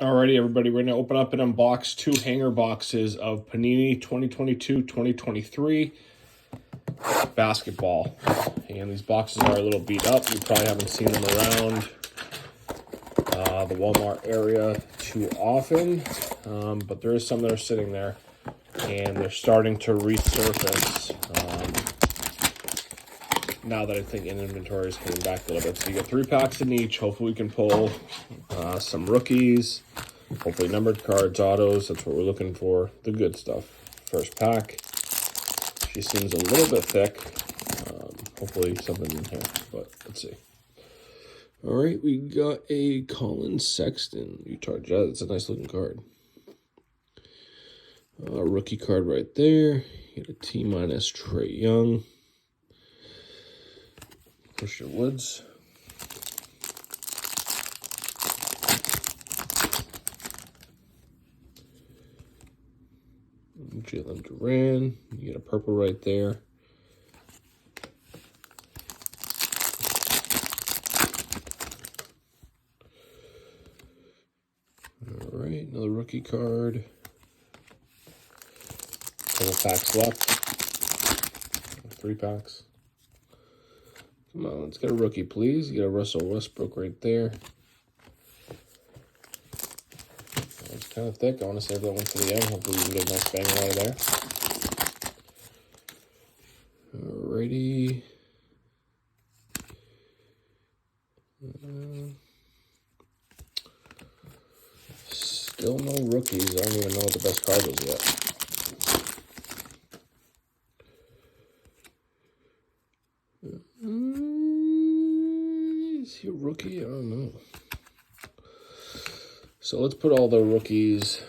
Alrighty, everybody, we're going to open up and unbox 2 hanger boxes of Panini 2022-2023 basketball. And these boxes are a little beat up. You probably haven't seen them around the Walmart area too often, but there is some that are sitting there, and they're starting to resurface now that I think inventory is coming back a little bit. So you get 3 packs in each. Hopefully we can pull some rookies, hopefully numbered cards, autos. That's what we're looking for, the good stuff. First pack. She seems a little bit thick. Hopefully something in here, but let's see. All right, we got a Colin Sexton, Utah Jazz. It's a nice looking card. Rookie card right there. You get a T- Trae Young. Christian Woods. Jalen Duren. You get a purple right there. All right, another rookie card. Couple packs left. 3 packs. Come on, let's get a rookie, please. You get a Russell Westbrook right there. It's kind of thick. I want to save that one to the end. Hopefully we can get a nice bang out of there. Alrighty. Still no rookies. I don't even know what the best card is yet. Is he a rookie? I don't know. So let's put all the rookies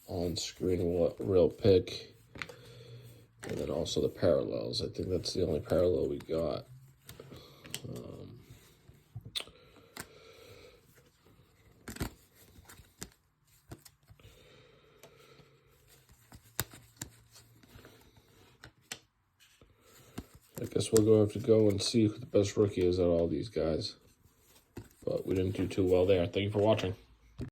on screen real quick. And then also the parallels. I think that's the only parallel we got. I guess we'll have to go and see who the best rookie is out of all these guys. But we didn't do too well there. Thank you for watching.